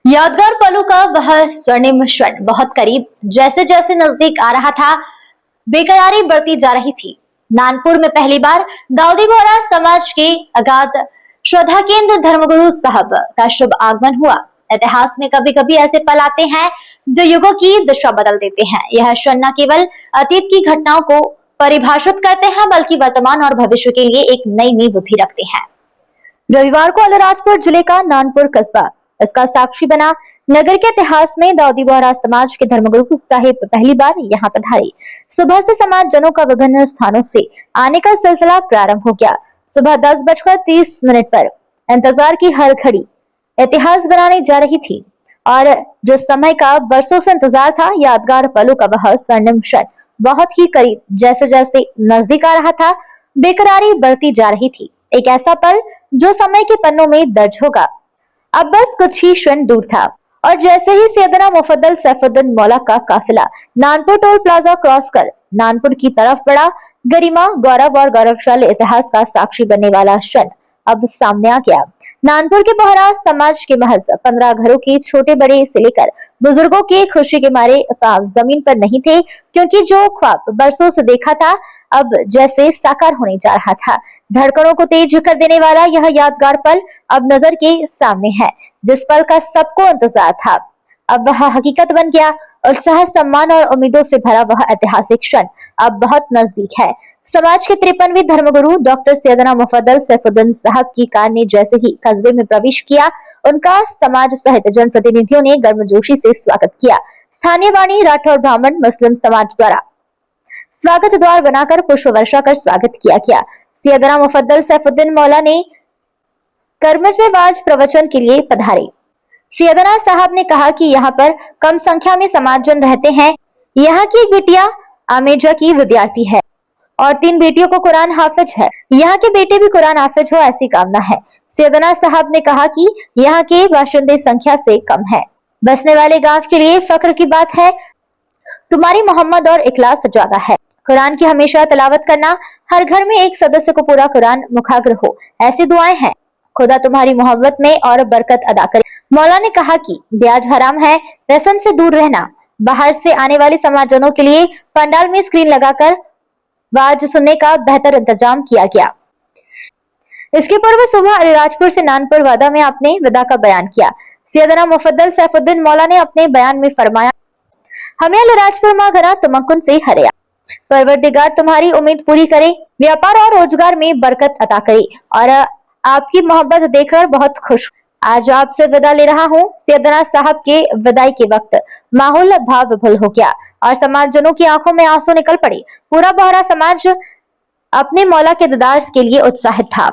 यादगार पलों का वह स्वर्णिम क्षण बहुत करीब जैसे जैसे नजदीक आ रहा था, बेकरारी बढ़ती जा रही थी। नानपुर में पहली बार दाऊदी बोहरा समाज के अगाध श्रद्धा केंद्र धर्मगुरु साहब का शुभ आगमन हुआ। इतिहास में कभी कभी ऐसे पल आते हैं जो युगों की दिशा बदल देते हैं। यह क्षण न केवल अतीत की घटनाओं को परिभाषित करते हैं बल्कि वर्तमान और भविष्य के लिए एक नई नींव भी रखते हैं। रविवार को अलीराजपुर जिले का नानपुर कस्बा इसका साक्षी बना। नगर के इतिहास में दाऊदी बोहरा समाज के धर्मगुरु साहिब पहली बार यहाँ पधारे। सुबह से समाज जनों का विभिन्न स्थानों से आने का सिलसिला प्रारंभ हो गया। सुबह 10:30 पर इंतजार की हर घड़ी इतिहास बनाने जा रही थी और जिस समय का बरसों से इंतजार था, यादगार पलों का वह स्वर्णिम क्षण बहुत ही करीब जैसे जैसे नजदीक आ रहा था, बेकरारी बढ़ती जा रही थी। एक ऐसा पल जो समय के पन्नों में दर्ज होगा। अब बस कुछ ही क्षण दूर था और जैसे ही सैयदना मुफद्दल सैफुद्दीन मौला का काफिला नानपुर टोल प्लाजा क्रॉस कर नानपुर की तरफ बढ़ा, गरिमा, गौरव और गौरवशाली इतिहास का साक्षी बनने वाला क्षण अब सामने आ गया। नानपुर के बोहरा समाज के महज 15 घरों के छोटे बड़े से लेकर बुजुर्गों के खुशी के मारे पांव जमीन पर नहीं थे, क्योंकि जो ख्वाब बरसों से देखा था अब जैसे साकार होने जा रहा था। धड़कनों को तेज कर देने वाला यह यादगार पल अब नजर के सामने है, जिस पल का सबको इंतजार था अब वह हकीकत बन गया। उत्साह, सम्मान और उम्मीदों से भरा वह ऐतिहासिक क्षण अब बहुत नजदीक है। समाज के 53वें धर्मगुरु डॉक्टर सैयदना मुफद्दल सैफुद्दीन साहब की कार ने जैसे ही कस्बे में प्रवेश किया, उनका समाज सहित जनप्रतिनिधियों ने गर्मजोशी से स्वागत किया। स्थानीय वाणी राठौर ब्राह्मण मुस्लिम समाज द्वारा स्वागत द्वार बनाकर पुष्प वर्षा कर स्वागत किया गया। सैयदना मुफद्दल सैफुद्दीन मौला ने करमज में वाज प्रवचन के लिए पधारे। सैयदना साहब ने कहा कि यहाँ पर कम संख्या में समाजजन रहते हैं। यहाँ की एक बिटिया आमेजा की विद्यार्थी है और 3 बेटियों को कुरान हाफिज है। यहाँ के बेटे भी कुरान हाफिज हो, ऐसी कामना है। सैयदना साहब ने कहा कि यहाँ के बाशिंदे संख्या से कम है। बसने वाले गांव के लिए फख्र की बात है। तुम्हारी मोहम्मद और इखलास ज्यादा है। कुरान की हमेशा तिलावत करना, हर घर में एक सदस्य को पूरा कुरान मुखाग्र हो, ऐसी दुआएं हैं। खुदा तुम्हारी मोहब्बत में और बरकत अदा करे। मौला ने कहा कि ब्याज हराम है, व्यसन से दूर रहना। बाहर से आने वाले समाजजनों के लिए पंडाल में स्क्रीन लगाकर वाज सुनने का बेहतर इंतजाम किया गया। इसके पूर्व सुबह अलीराजपुर से नानपुर वादा में आपने विदा का बयान किया। सैयदना मुफद्दल सैफुद्दीन मौला ने अपने बयान में फरमाया, हमें अलीराजपुर मां घरा तुमकुन से हरिया। परवरदिगार तुम्हारी उम्मीद पूरी करे, व्यापार और रोजगार में बरकत अता करे और आपकी मोहब्बत देखकर बहुत खुश। आज आपसे विदा ले रहा हूँ। सैयदना साहब के विदाई के वक्त माहौल भाव विभुल हो गया और समाजजनों की आंखों में आंसू निकल पड़े। पूरा बोहरा समाज अपने मौला के दीदार के लिए उत्साहित था।